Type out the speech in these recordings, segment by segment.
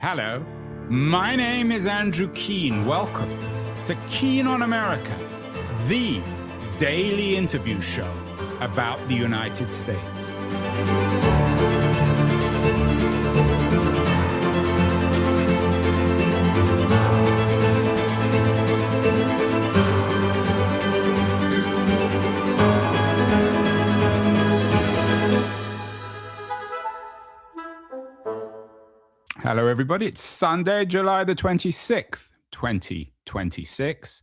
Hello, my name is Andrew Keen. Welcome to Keen on America, the daily interview show about the United States. Hello, everybody. It's Sunday, July the 26th, 2026.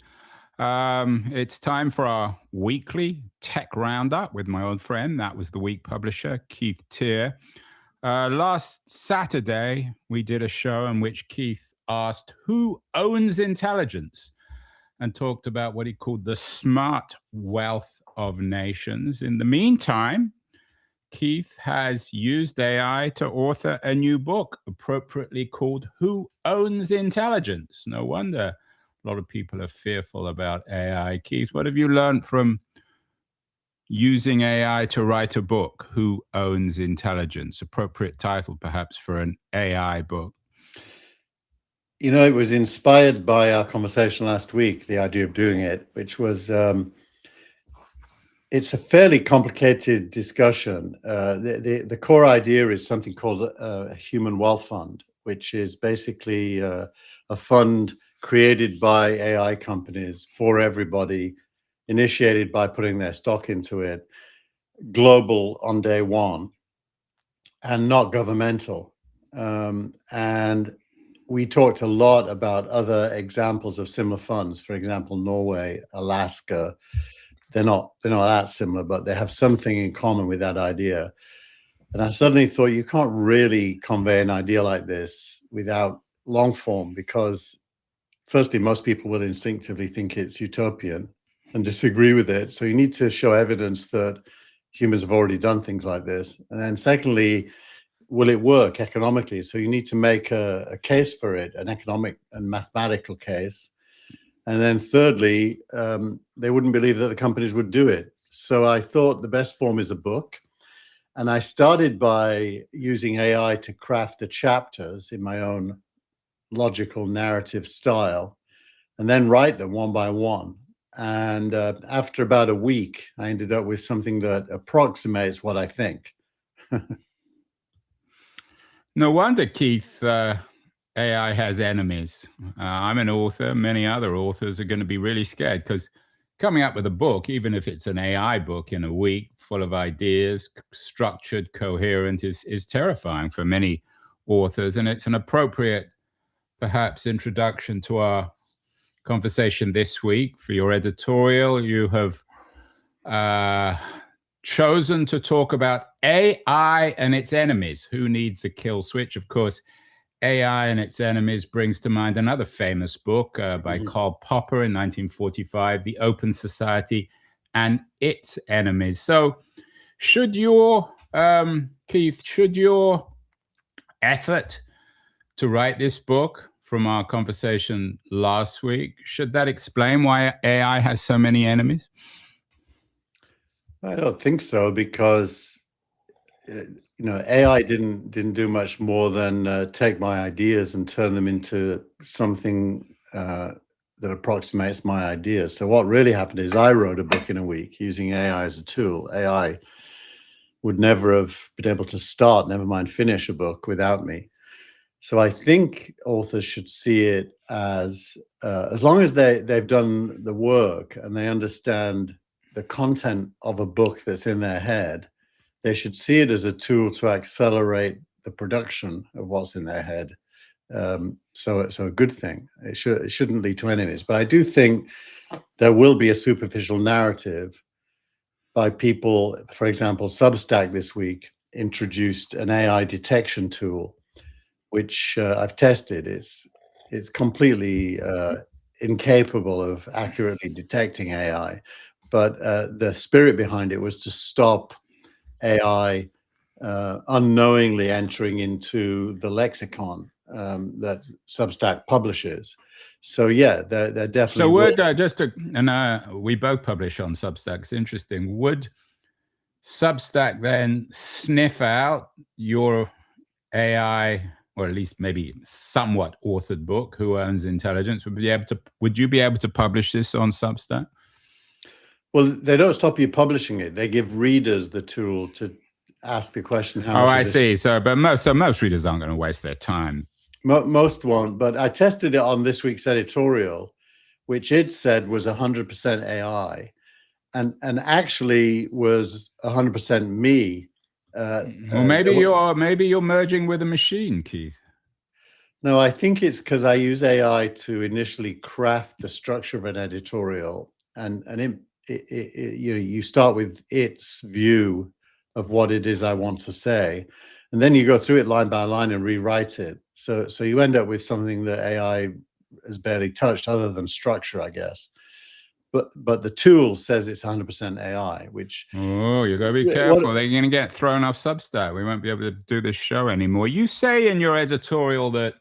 It's time for our weekly tech roundup with my old friend. That was the week publisher, Keith Teare. Last Saturday, we did a show in which Keith asked who owns intelligence and talked about what he called the smart wealth of nations. In the meantime, Keith has used AI to author a new book appropriately called Who Owns Intelligence? No wonder a lot of people are fearful about AI. Keith, what have you learned from using AI to write a book, Who Owns Intelligence? Appropriate title, perhaps, for an AI book. You know, it was inspired by our conversation last week, the idea of doing it, which was... it's a fairly complicated discussion. The core idea is something called a human wealth fund, which is basically a fund created by AI companies for everybody, initiated by putting their stock into it, global on day one, and not governmental. And we talked a lot about other examples of similar funds, for example, Norway, Alaska. They're not that similar, but they have something in common with that idea. And I suddenly thought, you can't really convey an idea like this without long form, because firstly, most people will instinctively think it's utopian and disagree with it. So you need to show evidence that humans have already done things like this. And then secondly, will it work economically? So you need to make a case for it, an economic and mathematical case. And then thirdly, they wouldn't believe that the companies would do it. So I thought the best form is a book. And I started by using AI to craft the chapters in my own logical narrative style, and then write them one by one. And after about a week, I ended up with something that approximates what I think. No wonder, Keith, AI has enemies. I'm an author. Many other authors are going to be really scared, because coming up with a book, even if it's an AI book in a week, full of ideas, structured, coherent, is terrifying for many authors. And it's an appropriate, perhaps, introduction to our conversation this week. For your editorial, you have chosen to talk about AI and its enemies. Who needs a kill switch? Of course, AI and Its Enemies brings to mind another famous book by Karl Popper in 1945, The Open Society and Its Enemies. So should your, Keith, should your effort to write this book from our conversation last week, should that explain why AI has so many enemies? I don't think so, because AI didn't do much more than take my ideas and turn them into something that approximates my ideas. So what really happened is I wrote a book in a week using AI as a tool. AI would never have been able to start, never mind finish a book without me. So I think authors should see it as long as they've done the work and they understand the content of a book that's in their head, they should see it as a tool to accelerate the production of what's in their head. So a good thing. It shouldn't lead to enemies. But I do think there will be a superficial narrative by people. For example, Substack this week introduced an AI detection tool, which I've tested. It's completely incapable of accurately detecting AI. But the spirit behind it was to stop AI unknowingly entering into the lexicon that Substack publishes. So yeah, they're definitely. So would we both publish on Substack. It's interesting. Would Substack then sniff out your AI or at least maybe somewhat authored book, Who Owns Intelligence, would you be able to publish this on Substack? Well, they don't stop you publishing it. They give readers the tool to ask the question, how much I see. So most readers aren't going to waste their time. Most won't, but I tested it on this week's editorial, which it said was 100% AI, and actually was 100% me. Well, maybe you're merging with a machine, Keith. No, I think it's because I use AI to initially craft the structure of an editorial, and you start with its view of what it is I want to say, and then you go through it line by line and rewrite it. So you end up with something that AI has barely touched, other than structure, I guess. But the tool says it's 100% AI, which... Oh, you got to be careful. They're going to get thrown off Substack. We won't be able to do this show anymore. You say in your editorial that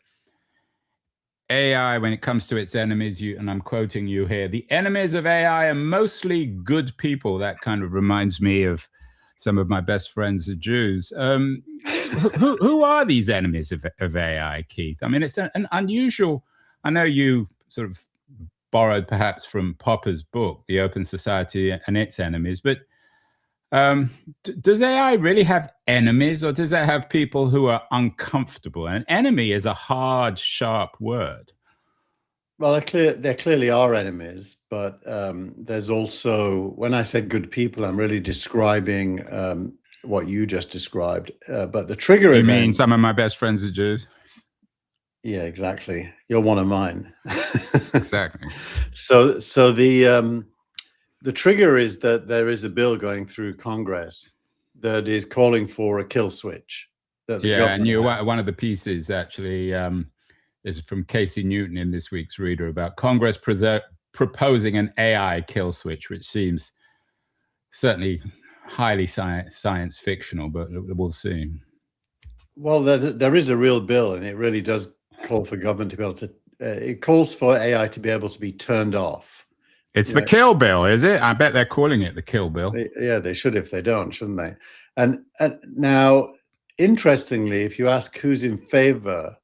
AI, when it comes to its enemies, and I'm quoting you here, the enemies of AI are mostly good people. That kind of reminds me of some of my best friends, the Jews. Who are these enemies of AI, Keith? I mean, it's an unusual... I know you sort of borrowed perhaps from Popper's book, The Open Society and Its Enemies, but does AI really have enemies, or does it have people who are uncomfortable? An enemy is a hard, sharp word. Well, there clearly are enemies, but there's also, when I said good people, I'm really describing what you just described. But the trigger event... You mean some of my best friends are Jews? Yeah, exactly. You're one of mine. Exactly. So the trigger is that there is a bill going through Congress that is calling for a kill switch. And one of the pieces actually is from Casey Newton in this week's Reader about Congress proposing an AI kill switch, which seems certainly highly science fictional, but we'll see. Well, there is a real bill, and it really does call for government to be able to... it calls for AI to be able to be turned off. It's the kill bill, is it? I bet they're calling it the kill bill. Yeah, they should if they don't, shouldn't they? And now, interestingly, if you ask who's in favor,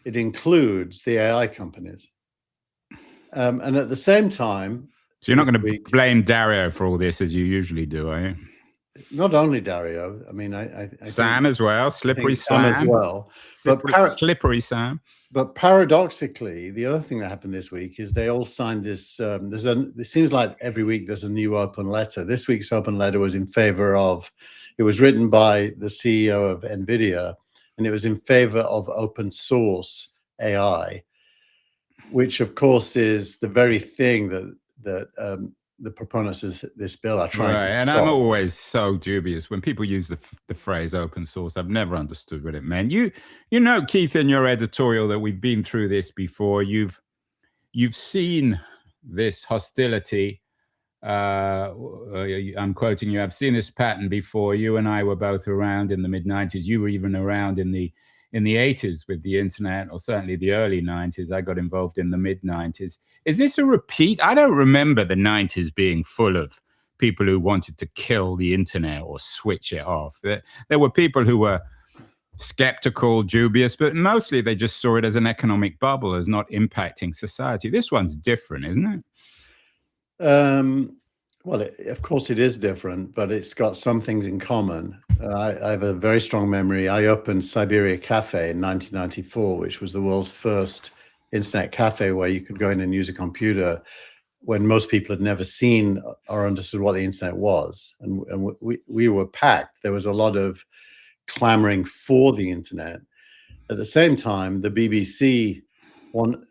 it includes the AI companies. And at the same time... So you're not going to blame Dario for all this as you usually do, are you? Not only Dario. I mean, I Sam as well. Slippery Sam as well. Slippery Sam. But paradoxically, the other thing that happened this week is they all signed this. It seems like every week there's a new open letter. This week's open letter was in favor of... It was written by the CEO of NVIDIA, and it was in favor of open source AI, which of course is the very thing that the proponents of this bill are trying to and I'm always so dubious when people use the phrase open source. I've never understood what it meant. You know, Keith, in your editorial that we've been through this before. You've seen this hostility. I'm quoting you. I've seen this pattern before. You and I were both around in the mid-90s. You were even around in the 80s with the internet, or certainly the early 90s. I got involved in the mid-90s. Is this a repeat? I don't remember the 90s being full of people who wanted to kill the internet or switch it off. There were people who were skeptical, dubious, but mostly they just saw it as an economic bubble, as not impacting society. This one's different, isn't it? Well, of course it is different, but it's got some things in common. I have a very strong memory. I opened Siberia Cafe in 1994, which was the world's first internet cafe where you could go in and use a computer when most people had never seen or understood what the internet was. And we were packed. There was a lot of clamoring for the internet. At the same time, the BBC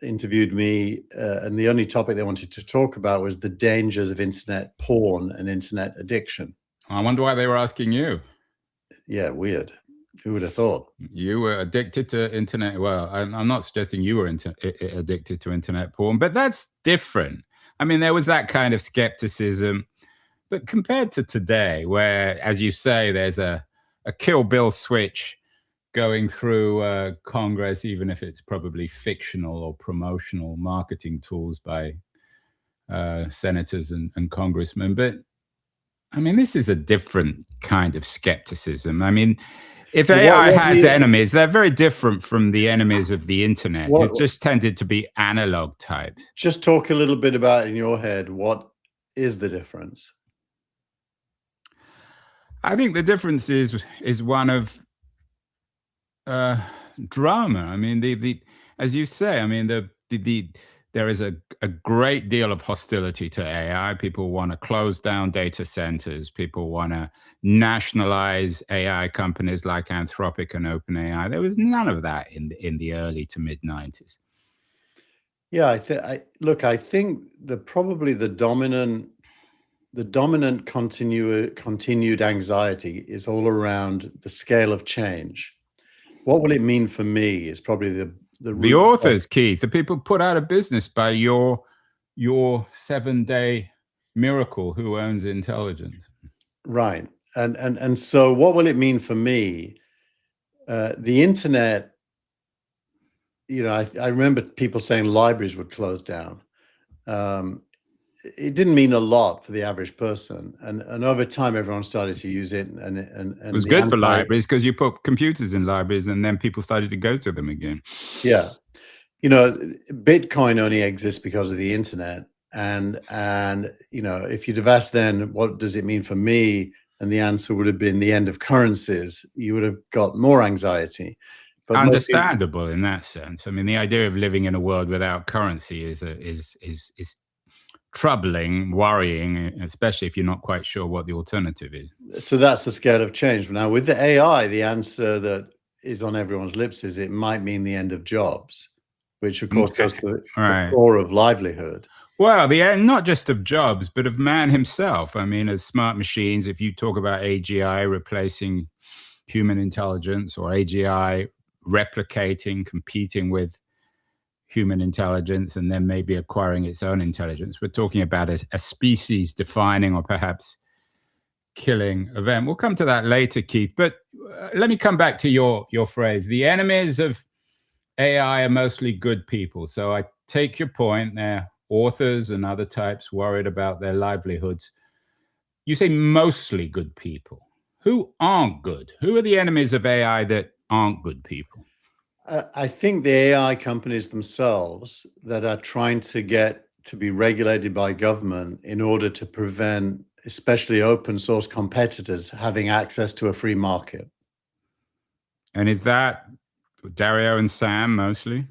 interviewed me, and the only topic they wanted to talk about was the dangers of internet porn and internet addiction. I wonder why they were asking you. Yeah, weird. Who would have thought? You were addicted to internet. Well, I'm not suggesting you were addicted to internet porn, but that's different. I mean, there was that kind of skepticism, but compared to today, where, as you say, there's a kill bill switch going through Congress, even if it's probably fictional or promotional marketing tools by senators and congressmen. But I mean, this is a different kind of skepticism. I mean, if What AI what has do you enemies, they're very different from the enemies of the internet, who what just tended to be analog types. just talk a little bit about in your head, what is the difference? I think the difference is one of uh, drama. I mean, the as you say, I mean, the there is a great deal of hostility to AI. People want to close down data centers. People want to nationalize AI companies like Anthropic and OpenAI. There was none of that in the early to mid 90s. Yeah, I think probably the dominant continued anxiety is all around the scale of change. What will it mean for me is probably the The root authors, Keith, the people put out of business by your 7-day miracle. Who owns intelligence? right. And so what will it mean for me? The internet, I remember people saying libraries would close down. It didn't mean a lot for the average person, and over time everyone started to use it, and It was good for libraries because you put computers in libraries and then people started to go to them again. Yeah. Bitcoin only exists because of the internet, and if you'd have asked then what does it mean for me, and the answer would have been the end of currencies, you would have got more anxiety. But Understandable in that sense. I mean, the idea of living in a world without currency is troubling, worrying, especially if you're not quite sure what the alternative is. So that's the scale of change. Now, with the AI, the answer that is on everyone's lips is it might mean the end of jobs, which of course goes to the core of livelihood. Well, the end not just of jobs, but of man himself. I mean, as smart machines, if you talk about AGI replacing human intelligence, or AGI replicating, competing with human intelligence, and then maybe acquiring its own intelligence, we're talking about a species defining or perhaps killing event. We'll come to that later, Keith, but let me come back to your phrase. The enemies of AI are mostly good people. So I take your point. They're authors and other types worried about their livelihoods. You say mostly good people. Who aren't good? Who are the enemies of AI that aren't good people? I think the AI companies themselves that are trying to get to be regulated by government in order to prevent especially open source competitors having access to a free market. And is that Dario and Sam mostly?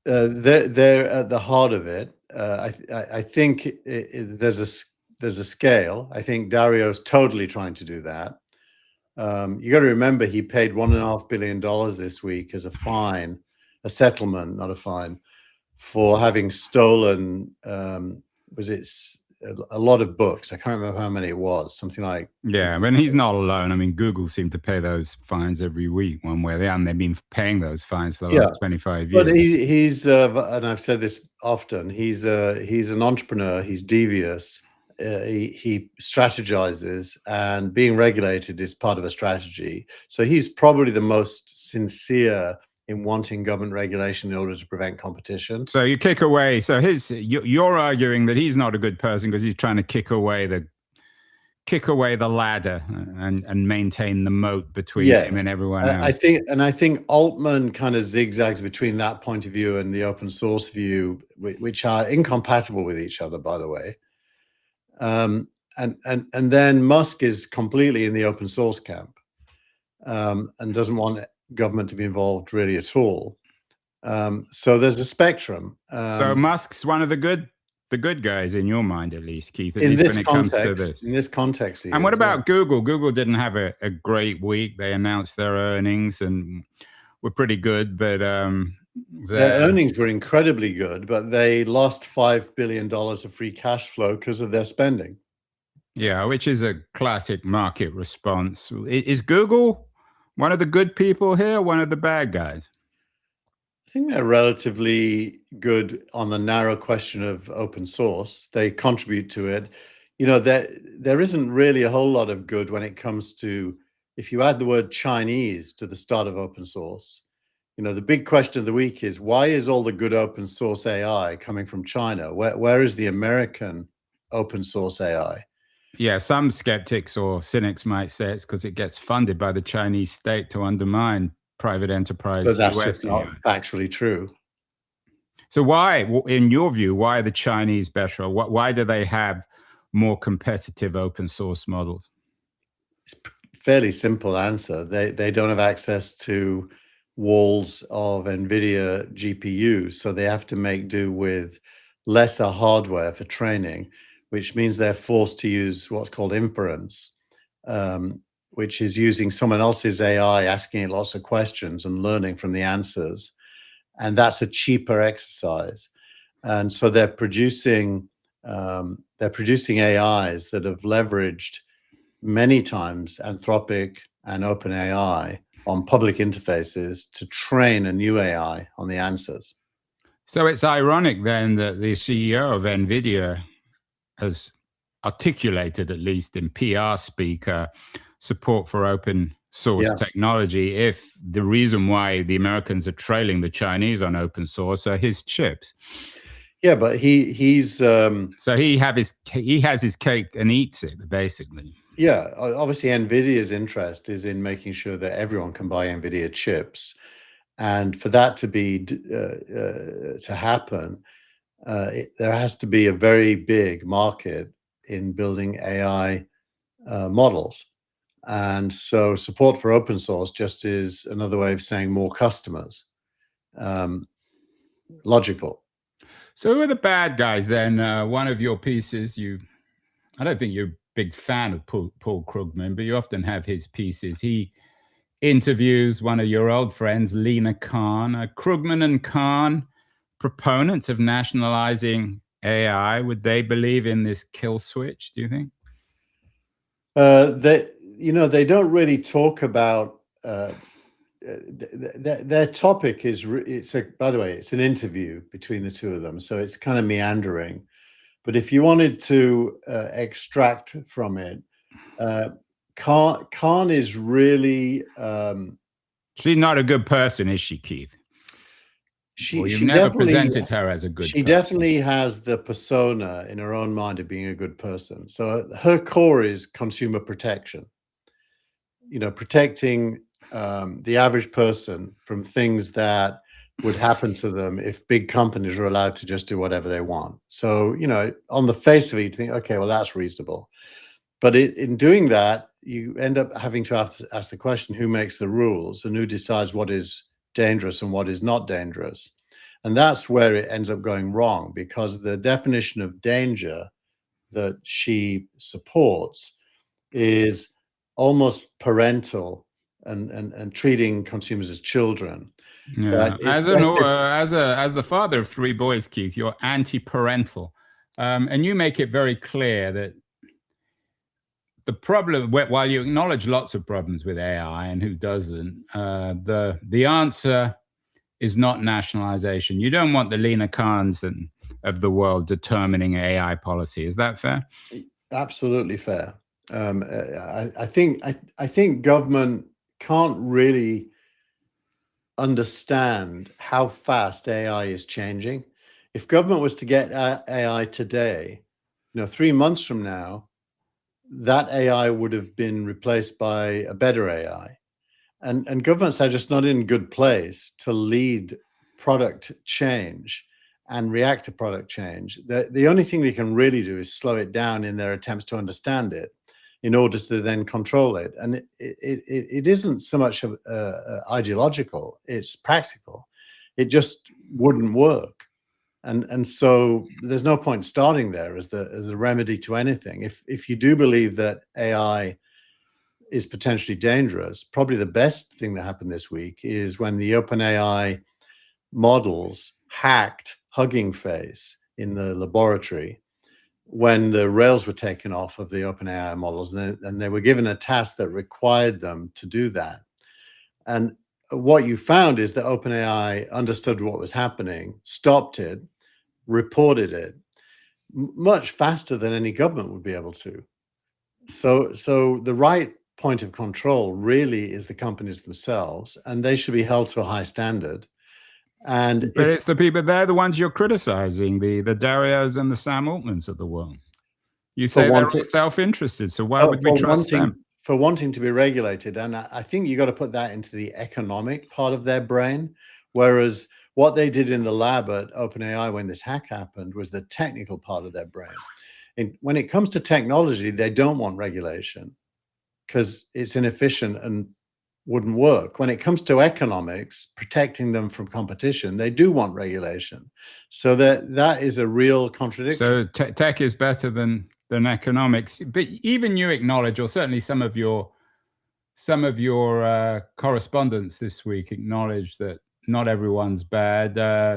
They're at the heart of it. I think there's a scale. I think Dario's totally trying to do that. You got to remember he paid $1.5 billion this week as a fine, a settlement, not a fine, for having stolen. Was it a lot of books? I can't remember how many it was. Something like, yeah. But he's not alone. I mean, Google seemed to pay those fines every week, one way or the other. And they've been paying those fines for the last 25 years. But he's and I've said this often. He's an entrepreneur. He's devious. He strategizes, and being regulated is part of a strategy. So he's probably the most sincere in wanting government regulation in order to prevent competition. So you kick away. So you're arguing that he's not a good person because he's trying to kick away the ladder and maintain the moat between him and everyone else. I think Altman kind of zigzags between that point of view and the open source view, which are incompatible with each other, by the way. And then Musk is completely in the open source camp, and doesn't want government to be involved really at all. So there's a spectrum. So Musk's one of the good guys in your mind, at least, Keith. In this context. And what about Google? Google didn't have a great week. They announced their earnings and were pretty good, but their earnings were incredibly good, but they lost $5 billion of free cash flow because of their spending. Yeah, which is a classic market response. Is Google one of the good people here, one of the bad guys? I think they're relatively good on the narrow question of open source. They contribute to it. There isn't really a whole lot of good when it comes to, if you add the word Chinese to the start of open source. The big question of the week is, why is all the good open source AI coming from China? Where is the American open source AI? Yeah, some skeptics or cynics might say it's because it gets funded by the Chinese state to undermine private enterprise, But that's US just and not Europe. factually true. So why, in your view, why are the Chinese better? Or why do they have more competitive open source models? It's a fairly simple answer. They don't have access to walls of NVIDIA GPUs, so they have to make do with lesser hardware for training, which means they're forced to use what's called inference, which is using someone else's AI, asking it lots of questions and learning from the answers. And that's a cheaper exercise. And so they're producing AIs that have leveraged many times Anthropic and OpenAI on public interfaces to train a new AI on the answers. So it's ironic then that the CEO of NVIDIA has articulated, at least in PR speak, support for open source technology, if the reason why the Americans are trailing the Chinese on open source are his chips. Yeah, but he's so he has his cake and eats it, basically. Yeah, obviously NVIDIA's interest is in making sure that everyone can buy NVIDIA chips, and for that to be to happen, there has to be a very big market in building AI models. And so support for open source just is another way of saying more customers. Logical. So who are the bad guys then? One of your pieces, I don't think you're a big fan of Paul Krugman, but you often have his pieces. He interviews one of your old friends, Lina Khan. Krugman and Khan, proponents of nationalizing AI, would they believe in this kill switch, do you think? They don't really talk about their topic is by the way, it's an interview between the two of them, so it's kind of meandering. But if you wanted to extract from it, Khan is really she's not a good person, is she, Keith? You've never presented her as a good person. She definitely has the persona in her own mind of being a good person. So her core is consumer protection, protecting the average person from things that would happen to them if big companies were allowed to just do whatever they want. So, on the face of it, you think, okay, well, that's reasonable. But in doing that, you end up having to ask the question, who makes the rules and who decides what is dangerous and what is not dangerous? And that's where it ends up going wrong, because the definition of danger that she supports is almost parental and treating consumers as children. Yeah. As the father of 3 boys, Keith, you're anti-parental, and you make it very clear that the problem, while you acknowledge lots of problems with AI and who doesn't, the answer is not nationalization. You don't want the Lina Khans of the world determining AI policy. Is that fair? Absolutely fair. I think government can't really understand how fast AI is changing. If government was to get AI today, 3 months from now, that AI would have been replaced by a better AI. And governments are just not in a good place to lead product change and react to product change. The only thing they can really do is slow it down in their attempts to understand it in order to then control it. And it isn't so much ideological, it's practical. It just wouldn't work. And so there's no point starting there as a remedy to anything. If you do believe that AI is potentially dangerous, probably the best thing that happened this week is when the OpenAI models hacked Hugging Face in the laboratory, when the rails were taken off of the OpenAI models, and they were given a task that required them to do that. And what you found is that OpenAI understood what was happening, stopped it, reported it much faster than any government would be able to. So the right point of control really is the companies themselves, and they should be held to a high standard. But it's the people, they're the ones you're criticizing, the Darius and the Sam Altmans of the world. You for say they're all wanting self-interested, so why would we trust them? for wanting to be regulated. And I think you got to put that into the economic part of their brain. Whereas what they did in the lab at OpenAI when this hack happened was the technical part of their brain. And when it comes to technology, they don't want regulation because it's inefficient and wouldn't work. When it comes to economics, protecting them from competition, they do want regulation. So that is a real contradiction. So tech is better than economics. But even you acknowledge, or certainly some of your correspondents this week acknowledge that not everyone's bad.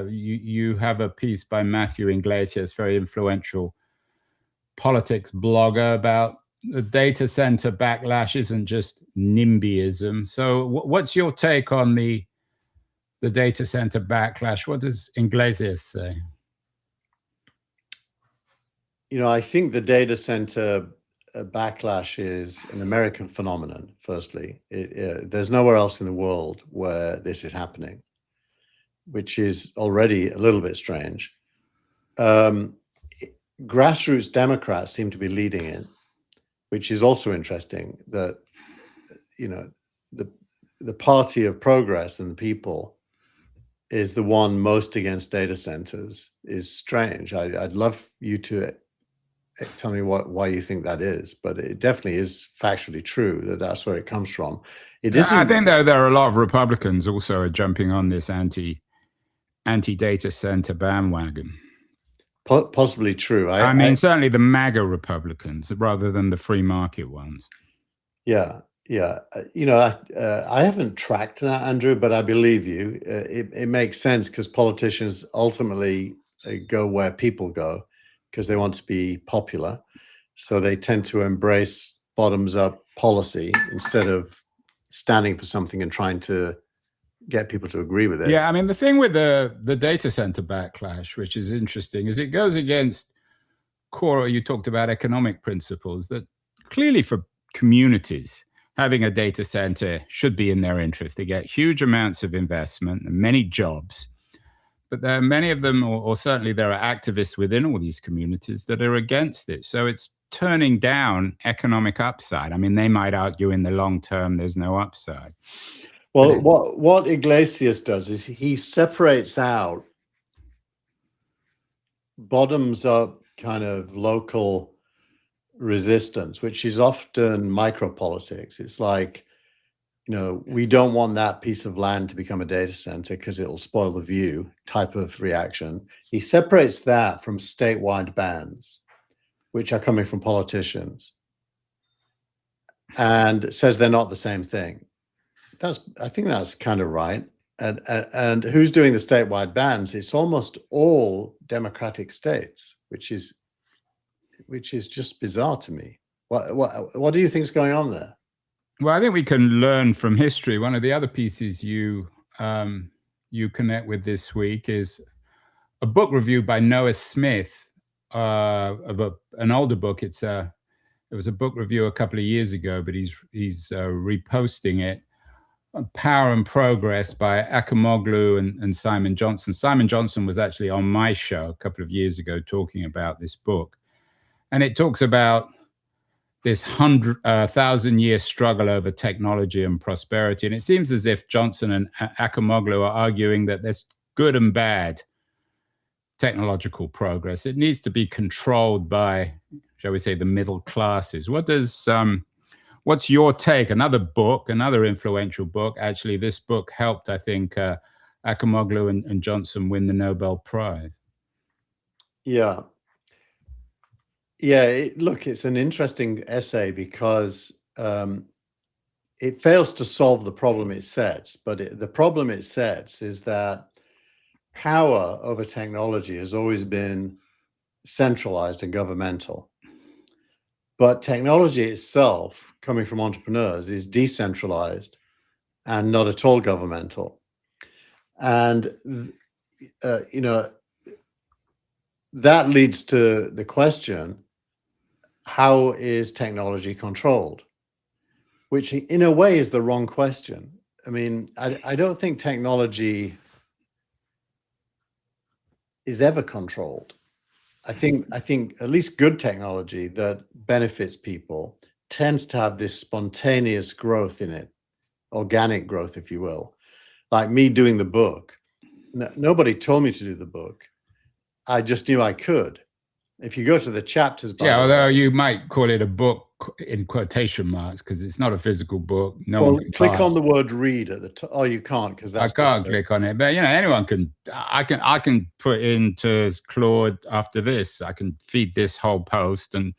You have a piece by Matthew Iglesias, very influential politics blogger, about the data center backlash isn't just NIMBYism. So what's your take on the data center backlash? What does Iglesias say? I think the data center backlash is an American phenomenon, firstly. There's nowhere else in the world where this is happening, which is already a little bit strange. Grassroots Democrats seem to be leading it, which is also interesting, that the party of progress and the people is the one most against data centers is strange. I'd love you to tell me why you think that is, but it definitely is factually true that that's where it comes from. I think there are a lot of Republicans also are jumping on this anti-data center bandwagon. Possibly true. I mean, certainly the MAGA Republicans rather than the free market ones. Yeah. I haven't tracked that, Andrew, but I believe you. It makes sense because politicians ultimately go where people go because they want to be popular. So they tend to embrace bottoms-up policy instead of standing for something and trying to get people to agree with it. Yeah, I mean, the thing with the data center backlash, which is interesting, is it goes against core, you talked about economic principles, that clearly for communities, having a data center should be in their interest. They get huge amounts of investment and many jobs. But there are many of them, or certainly there are activists within all these communities that are against it. So it's turning down economic upside. I mean, they might argue in the long term there's no upside. Well, what Iglesias does is he separates out bottoms up kind of local resistance, which is often micropolitics. It's like, we don't want that piece of land to become a data center because it'll spoil the view type of reaction. He separates that from statewide bans, which are coming from politicians, and says they're not the same thing. I think that's kind of right. And who's doing the statewide bans? It's almost all democratic states, which is just bizarre to me. What do you think is going on there? Well, I think we can learn from history. One of the other pieces you connect with this week is a book review by Noah Smith of an older book. It was a book review a couple of years ago, but he's reposting it. Power and Progress by Acemoglu and Simon Johnson. Simon Johnson was actually on my show a couple of years ago talking about this book. And it talks about this 1,000-year struggle over technology and prosperity. And it seems as if Johnson and Acemoglu are arguing that there's good and bad technological progress. It needs to be controlled by, shall we say, the middle classes. What's your take? Another influential book. Actually, this book helped, I think, Acemoglu and Johnson win the Nobel Prize. Yeah. Look, it's an interesting essay because it fails to solve the problem it sets. But the problem it sets is that power over technology has always been centralized and governmental. But technology itself, coming from entrepreneurs, is decentralized and not at all governmental. And, that leads to the question, how is technology controlled? Which in a way is the wrong question. I mean, I don't think technology is ever controlled. I think at least good technology that benefits people tends to have this spontaneous growth in it, organic growth, if you will. Like me doing the book. Nobody told me to do the book. I just knew I could. If you go to the chapters, by Yeah, the although way, you might call it a book in quotation marks because it's not a physical book. No well, one can click buy on it. the word "read" at the top. Oh, you can't because I that's can't click on it, but anyone can. I can put into Claude after this. I can feed this whole post, and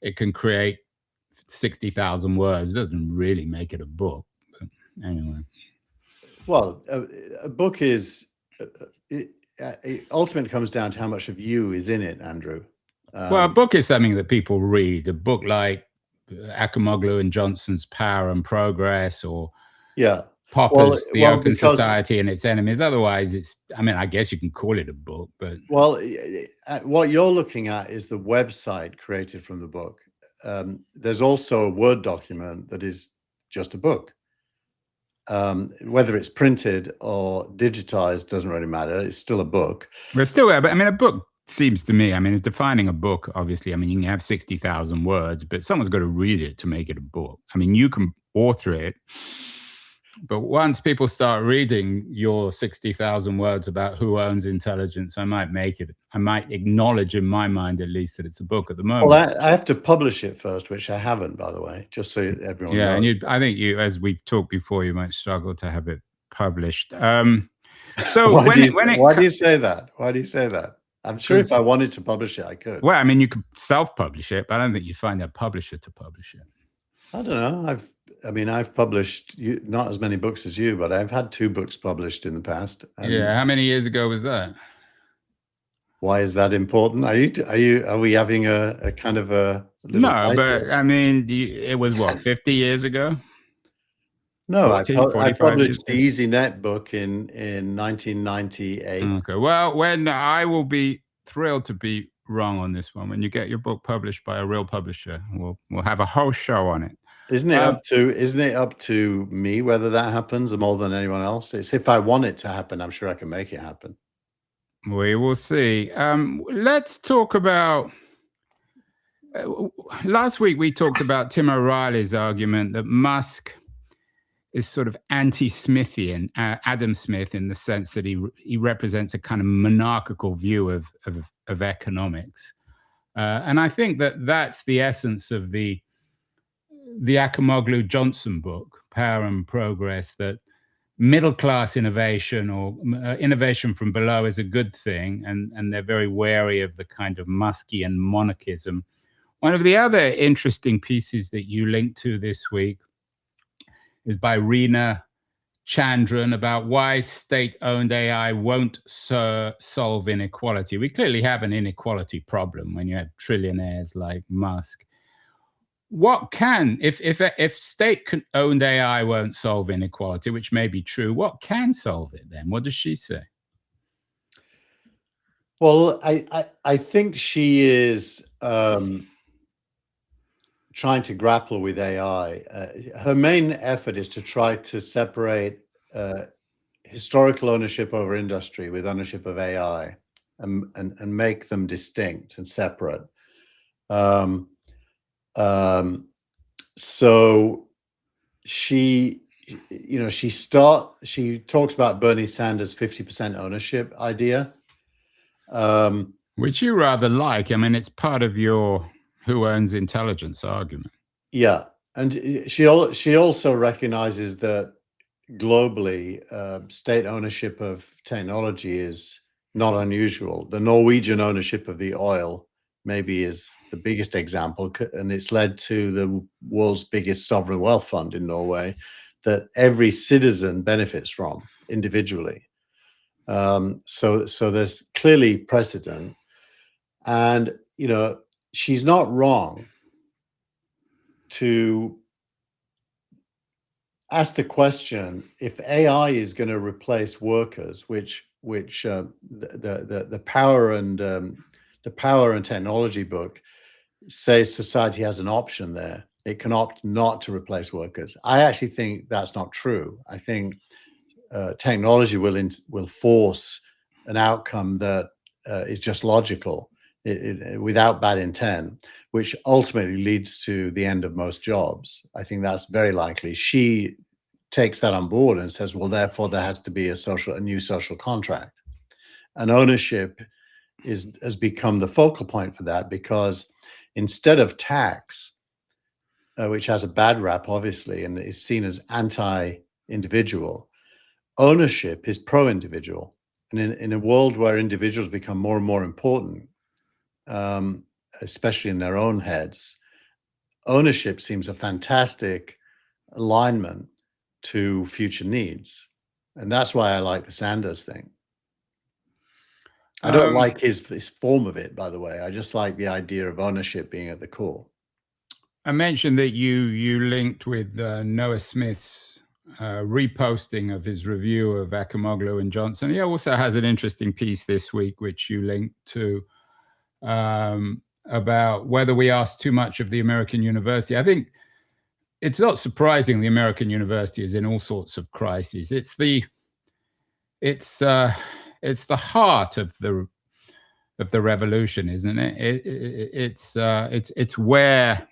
it can create 60,000 words. It doesn't really make it a book, but anyway. Well, a book is it ultimately comes down to how much of you is in it, Andrew. Well, a book is something that people read. A book like Acemoglu and Johnson's Power and Progress, or yeah, Popper's The Open because Society and Its Enemies. Otherwise, it's, I mean, I guess you can call it a book, but what you're looking at is the website created from the book. There's also a Word document that is just a book. Whether it's printed or digitized doesn't really matter. It's still a book. But still, but I mean, a book seems to me, I mean, defining a book, obviously, I mean, you can have 60,000 words, but someone's got to read it to make it a book. I mean, you can author it, but once people start reading your 60,000 words about who owns intelligence, I might acknowledge in my mind, at least, that it's a book at the moment. Well, I have to publish it first, which I haven't, by the way, just so everyone knows. And I think you, as we've talked before, you might struggle to have it published. So why do you say that? Why do you say that? I'm sure if I wanted to publish it, I could. Well, I mean, you could self-publish it, but I don't think you'd find a publisher to publish it. I don't know. I've published not as many books as you, but I've had 2 books published in the past. Yeah. How many years ago was that? Why is that important? Are we having a kind of a little no, but I mean, it was what, 50 years ago? No, 40, I published the EasyNet book in 1998. Okay. Well, when I will be thrilled to be wrong on this one. When you get your book published by a real publisher, we'll have a whole show on it. Isn't it up to me whether that happens more than anyone else? It's if I want it to happen, I'm sure I can make it happen. We will see. Let's talk about. Last week we talked about Tim O'Reilly's argument that Musk is sort of anti-Smithian, Adam Smith, in the sense that he represents a kind of monarchical view of economics, and I think that that's the essence of the Acemoglu Johnson book, Power and Progress. That middle-class innovation or innovation from below is a good thing, and they're very wary of the kind of Muskian monarchism. One of the other interesting pieces that you linked to this week is by Reena Chandran about why state-owned AI won't solve inequality. We clearly have an inequality problem when you have trillionaires like Musk. What can, if state-owned AI won't solve inequality, which may be true, what can solve it then? What does she say? Well, I think she is trying to grapple with AI. Her main effort is to try to separate historical ownership over industry with ownership of AI and make them distinct and separate. So she talks about Bernie Sanders' 50% ownership idea. Which you rather like. I mean, it's part of your who owns intelligence argument. Yeah. And she also recognizes that globally, state ownership of technology is not unusual. The Norwegian ownership of the oil maybe is the biggest example, and it's led to the world's biggest sovereign wealth fund in Norway that every citizen benefits from individually. So there's clearly precedent, and she's not wrong to ask the question: if AI is going to replace workers, which the power and technology book says society has an option there. It can opt not to replace workers. I actually think that's not true. I think technology will force an outcome that is just logical. without bad intent, which ultimately leads to the end of most jobs. I think that's very likely. She takes that on board and says, well, therefore there has to be a new social contract. And ownership has become the focal point for that, because instead of tax, which has a bad rap, obviously, and is seen as anti-individual, ownership is pro-individual. And in a world where individuals become more and more important, especially in their own heads, ownership seems a fantastic alignment to future needs. And that's why I like the Sanders thing. I don't like his form of it, by the way. I just like the idea of ownership being at the core. I mentioned that you linked with Noah Smith's reposting of his review of Acemoglu and Johnson. He also has an interesting piece this week, which you linked to, about whether we ask too much of the American university. I think it's not surprising the American university is in all sorts of crises. It's the heart of the revolution, isn't it? It's where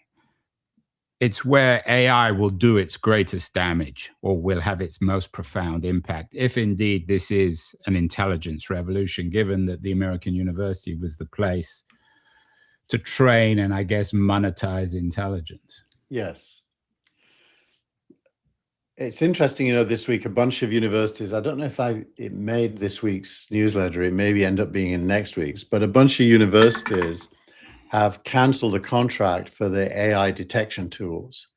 AI will do its greatest damage, or will have its most profound impact, if indeed this is an intelligence revolution, given that the American university was the place to train and, I guess, monetize intelligence. Yes. It's interesting, this week, a bunch of universities, I don't know if it made this week's newsletter, it maybe end up being in next week's, but a bunch of universities have canceled a contract for the AI detection tools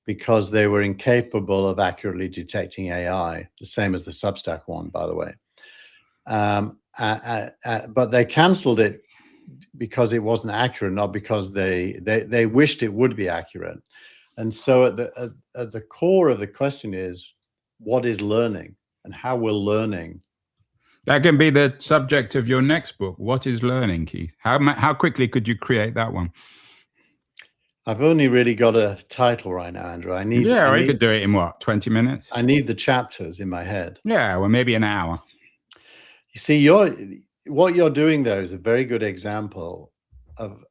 because they were incapable of accurately detecting AI, the same as the Substack one, by the way. But they canceled it because it wasn't accurate, not because they wished it would be accurate. And so at the core of the question is, what is learning, and how will learning? That can be the subject of your next book. What is learning, Keith? How quickly could you create that one? I've only really got a title right now, Andrew. I could do it in what, 20 minutes? I need the chapters in my head. Yeah, well, maybe an hour. You see, what you're doing there is a very good example of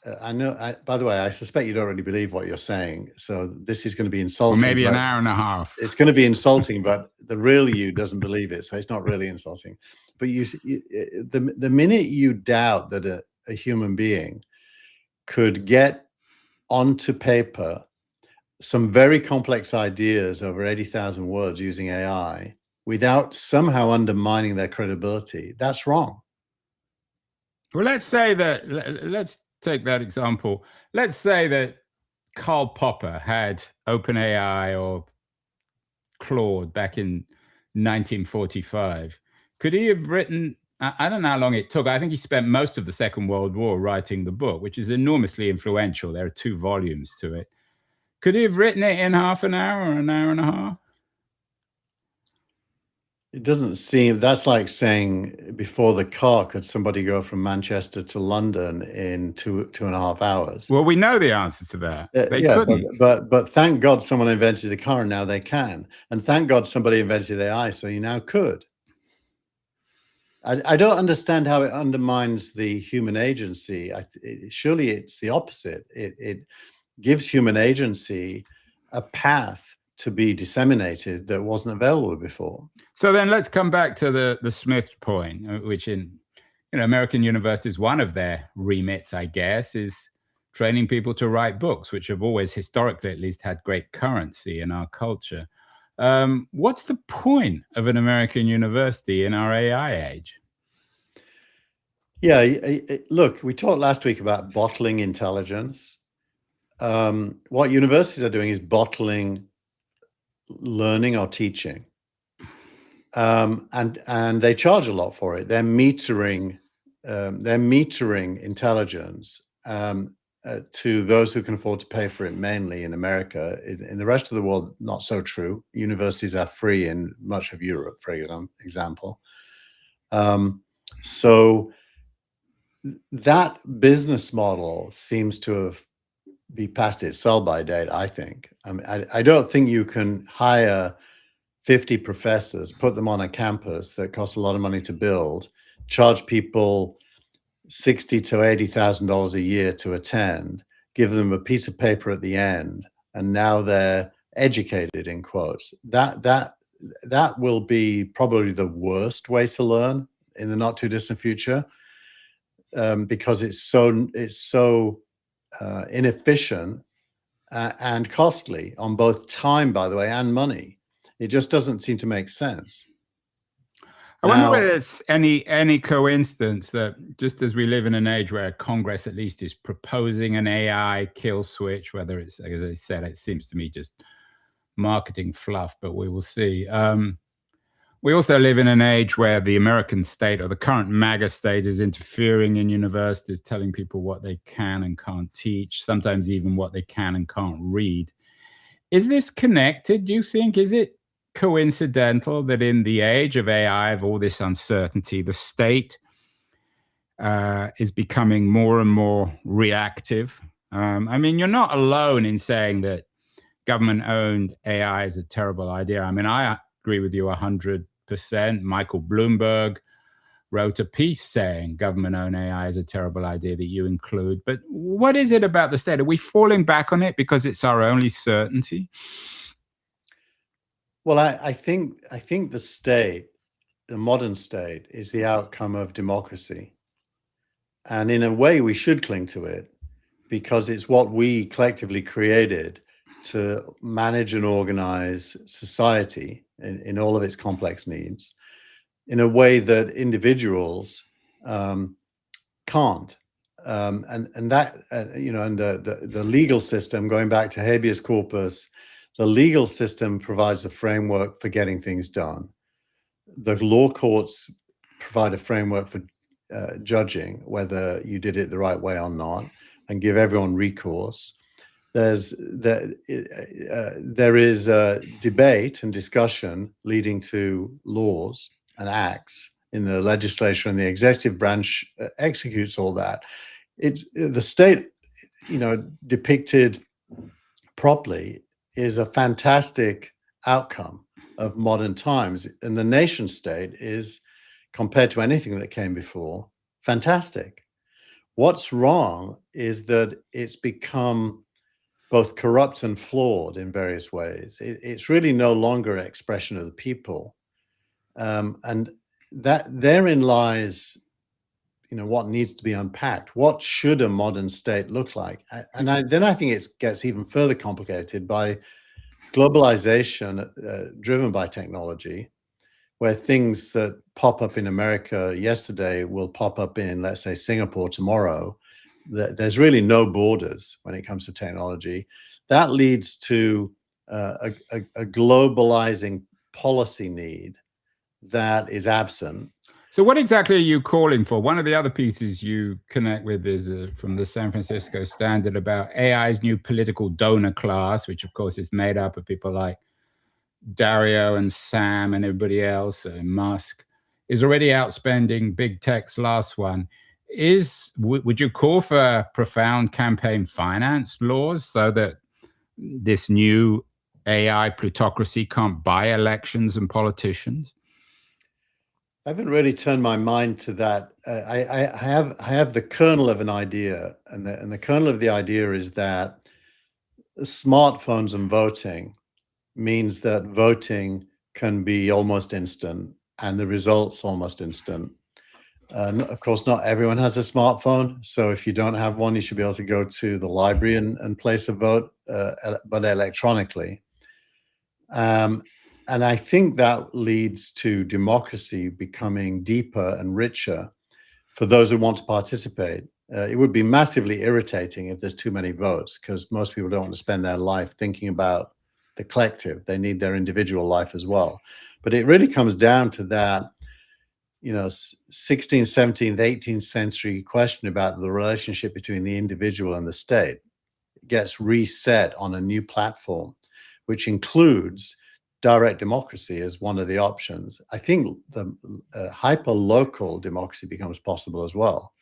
by the way, I suspect you don't really believe what you're saying, so this is going to be insulting. Well, maybe an hour and a half. It's going to be insulting, but the real you doesn't believe it, so it's not really insulting. But the minute you doubt that a human being could get onto paper some very complex ideas over 80,000 words using AI without somehow undermining their credibility, that's wrong. Well, let's say that, let's take that example. Let's say that Karl Popper had OpenAI or Claude back in 1945. Could he have written, I don't know how long it took. I think he spent most of the Second World War writing the book, which is enormously influential. There are 2 volumes to it. Could he have written it in half an hour or an hour and a half? It doesn't seem, that's like saying before the car, could somebody go from Manchester to London in two and a half hours? Well, we know the answer to that. They couldn't. But thank God someone invented the car and now they can. And thank God somebody invented AI, so you now could. I don't understand how it undermines the human agency. Surely it's the opposite. It gives human agency a path to be disseminated that wasn't available before. So then let's come back to the Smith point, which in American universities, one of their remits, I guess, is training people to write books, which have always, historically at least, had great currency in our culture. What's the point of an American university in our AI age? Yeah, look, we talked last week about bottling intelligence. What universities are doing is bottling learning or teaching, and they charge a lot for it. They're metering intelligence to those who can afford to pay for it, mainly in America. In the rest of the world, not so true. Universities are free in much of Europe, for example. So that business model seems to have be past its sell-by date, I think. I mean, I don't think you can hire 50 professors, put them on a campus that costs a lot of money to build, charge people $60,000 to $80,000 a year to attend, give them a piece of paper at the end, and now they're educated, in quotes. That will be probably the worst way to learn in the not too distant future, because it's so inefficient and costly on both time, by the way, and money. It just doesn't seem to make sense. I wonder whether there's any coincidence that just as we live in an age where Congress at least is proposing an AI kill switch, whether it's, as I said, it seems to me just marketing fluff, but we will see. We also live in an age where the American state, or the current MAGA state, is interfering in universities, telling people what they can and can't teach, sometimes even what they can and can't read. Is this connected, do you think? Is it coincidental that in the age of AI, of all this uncertainty, the state is becoming more and more reactive? I mean, you're not alone in saying that government-owned AI is a terrible idea. I mean, I agree with you 100%. Michael Bloomberg wrote a piece saying government-owned AI is a terrible idea that you include. But what is it about the state? Are we falling back on it because it's our only certainty? Well, I think the state, the modern state, is the outcome of democracy. And in a way, we should cling to it because it's what we collectively created to manage and organize society in all of its complex needs in a way that individuals can't. And that, and the legal system, going back to habeas corpus, the legal system provides a framework for getting things done. The law courts provide a framework for judging whether you did it the right way or not, and give everyone recourse. There is debate and discussion leading to laws and acts in the legislature, and the executive branch executes all that. It's the state, depicted properly, is a fantastic outcome of modern times, and the nation state is, compared to anything that came before, fantastic. What's wrong is that it's become both corrupt and flawed in various ways. It's really no longer an expression of the people, and that therein lies, what needs to be unpacked. What should a modern state look like? And then I think it gets even further complicated by globalization driven by technology, where things that pop up in America yesterday will pop up in, let's say, Singapore tomorrow. There's really no borders when it comes to technology. That leads to a globalizing policy need that is absent. So what exactly are you calling for? One of the other pieces you connect with is from the San Francisco Standard about AI's new political donor class, which of course is made up of people like Dario and Sam and everybody else, Musk, is already outspending big tech's last one. Would you call for profound campaign finance laws so that this new AI plutocracy can't buy elections and politicians? I haven't really turned my mind to that. I have the kernel of an idea, and the kernel of the idea is that smartphones and voting means that voting can be almost instant and the results almost instant. Of course, not everyone has a smartphone, so if you don't have one, you should be able to go to the library and place a vote, but electronically. And I think that leads to democracy becoming deeper and richer for those who want to participate. It would be massively irritating if there's too many votes, because most people don't want to spend their life thinking about the collective. They need their individual life as well. But it really comes down to that, 16th, 17th, 18th century question about the relationship between the individual and the state. It gets reset on a new platform, which includes direct democracy as one of the options. I think the hyper-local democracy becomes possible as well,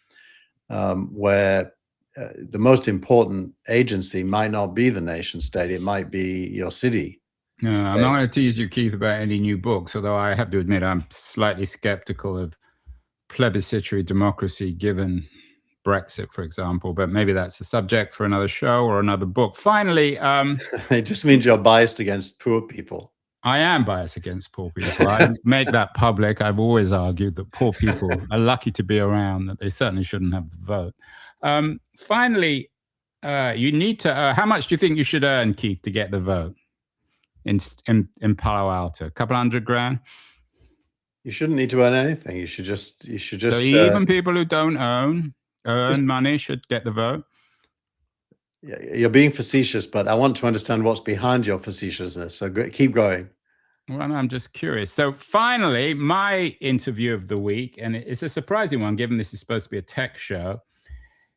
where the most important agency might not be the nation state, it might be your city. No, I'm not going to tease you, Keith, about any new books, although I have to admit I'm slightly skeptical of plebiscitary democracy given Brexit, for example. But maybe that's a subject for another show or another book. Finally, It just means you're biased against poor people. I am biased against poor people. I make that public. I've always argued that poor people are lucky to be around, that they certainly shouldn't have the vote. Finally, you need to, how much do you think you should earn, Keith, to get the vote in Palo Alto? A couple $100,000? You shouldn't need to earn anything. You should just. So even people who don't earn money should get the vote? You're being facetious, but I want to understand what's behind your facetiousness. So keep going. Well, I'm just curious. So finally, my interview of the week, and it's a surprising one, given this is supposed to be a tech show,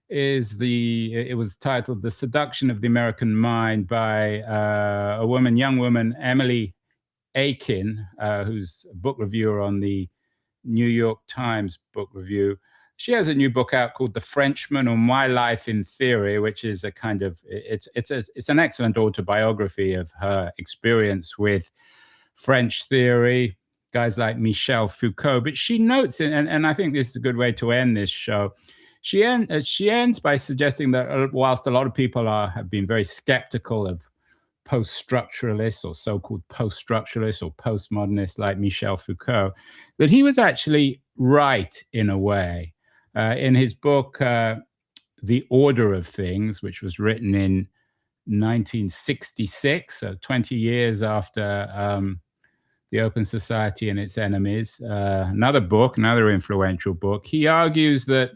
it was titled "The Seduction of the American Mind" by a young woman, Emily Akin, who's a book reviewer on the New York Times Book Review. She has a new book out called The Frenchman, or My Life in Theory, which is a kind of, it's an excellent autobiography of her experience with French theory, guys like Michel Foucault. But she notes, and I think this is a good way to end this show, she ends by suggesting that whilst a lot of people have been very skeptical of post-structuralists or so-called post-structuralists or postmodernists like Michel Foucault, that he was actually right in a way. In his book, The Order of Things, which was written in 1966, so 20 years after The Open Society and Its Enemies, another influential book, he argues that,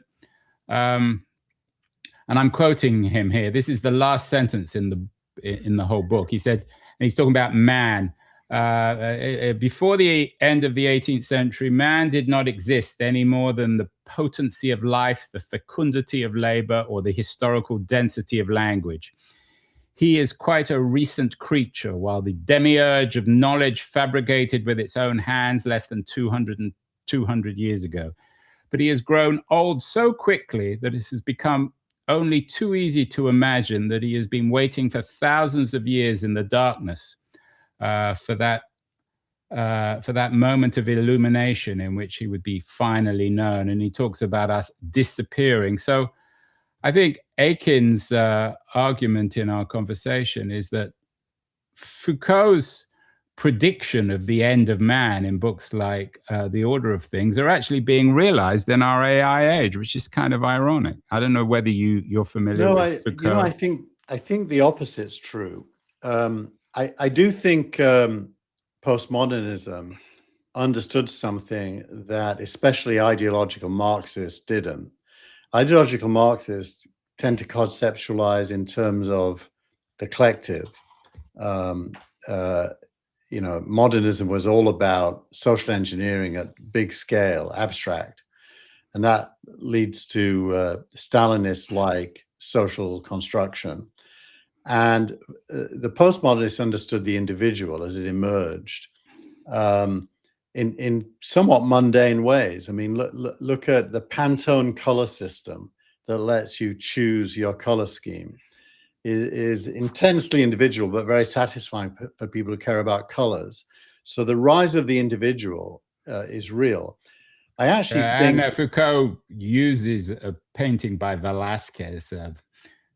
and I'm quoting him here, this is the last sentence in the whole book. He said, and he's talking about man, before the end of the 18th century, man did not exist any more than the potency of life, the fecundity of labor, or the historical density of language. He is quite a recent creature, while the demiurge of knowledge fabricated with its own hands less than 200 years ago. But he has grown old so quickly that it has become only too easy to imagine that he has been waiting for thousands of years in the darkness for that moment of illumination in which he would be finally known. And he talks about us disappearing. So I think Akin's argument in our conversation is that Foucault's prediction of the end of man in books like The Order of Things are actually being realized in our AI age, which is kind of ironic. I don't know whether you're familiar with Foucault. I think the opposite's true. I do think postmodernism understood something that especially ideological Marxists didn't. Ideological Marxists tend to conceptualize in terms of the collective. Modernism was all about social engineering at big scale, abstract, and that leads to Stalinist-like social construction. And the postmodernists understood the individual as it emerged in somewhat mundane ways. I mean, look at the Pantone color system that lets you choose your color scheme. Is intensely individual, but very satisfying for people who care about colors. So the rise of the individual is real. I actually think... And Foucault uses a painting by Velázquez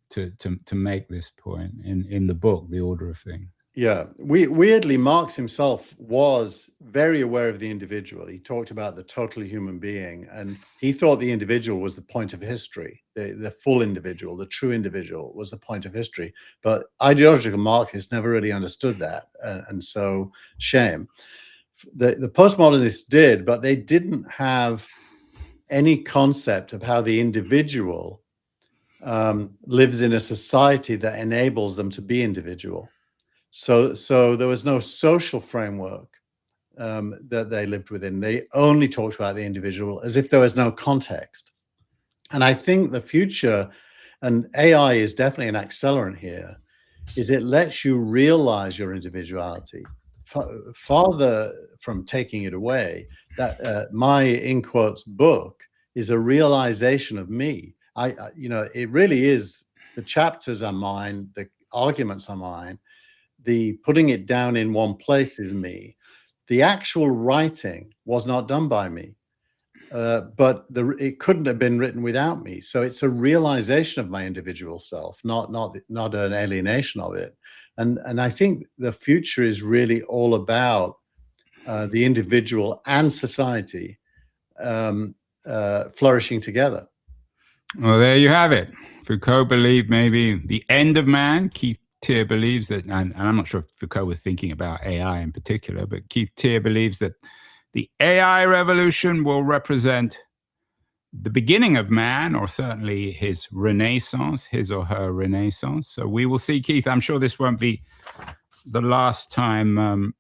to make this point in the book, The Order of Things. Yeah, weirdly, Marx himself was very aware of the individual. He talked about the total human being, and he thought the individual was the point of history. The full individual, the true individual, was the point of history. But ideological Marxists never really understood that, and so shame. The postmodernists did, but they didn't have any concept of how the individual lives in a society that enables them to be individual. So there was no social framework that they lived within. They only talked about the individual as if there was no context. And I think the future, and AI is definitely an accelerant here, is it lets you realize your individuality. Farther from taking it away, that my, in quotes, book is a realization of me. It really is, the chapters are mine, the arguments are mine, the putting it down in one place is me. The actual writing was not done by me. but it couldn't have been written without me. So it's a realization of my individual self, not an alienation of it. And I think the future is really all about the individual and society flourishing together. Well, there you have it. Foucault believed maybe the end of man. Keith Teare believes that, and I'm not sure if Foucault was thinking about AI in particular, but Keith Teare believes that the AI revolution will represent the beginning of man, or certainly his renaissance, his or her renaissance. So we will see, Keith. I'm sure this won't be the last time.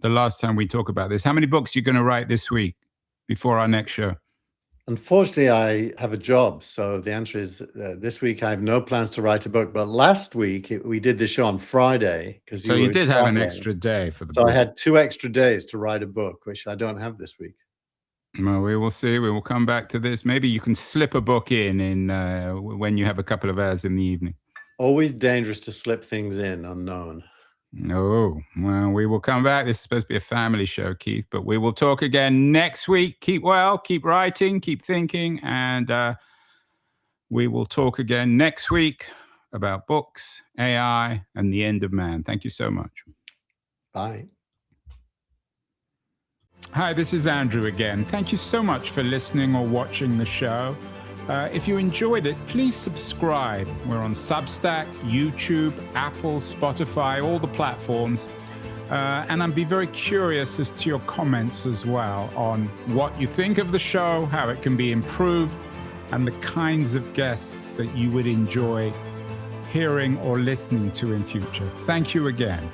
The last time we talk about this. How many books are you going to write this week before our next show? Unfortunately, I have a job. So the answer is this week I have no plans to write a book. But last week we did the show on Friday. So you did have an extra day for the book. So I had 2 extra days to write a book, which I don't have this week. Well, we will see. We will come back to this. Maybe you can slip a book in when you have a couple of hours in the evening. Always dangerous to slip things in unknown. Oh, well, we will come back. This is supposed to be a family show, Keith, but we will talk again next week. Keep well, keep writing, keep thinking, and we will talk again next week about books, AI, and the end of man. Thank you so much. Bye. Hi, this is Andrew again. Thank you so much for listening or watching the show. If you enjoyed it, please subscribe. We're on Substack, YouTube, Apple, Spotify, all the platforms. And I'd be very curious as to your comments as well on what you think of the show, how it can be improved, and the kinds of guests that you would enjoy hearing or listening to in future. Thank you again.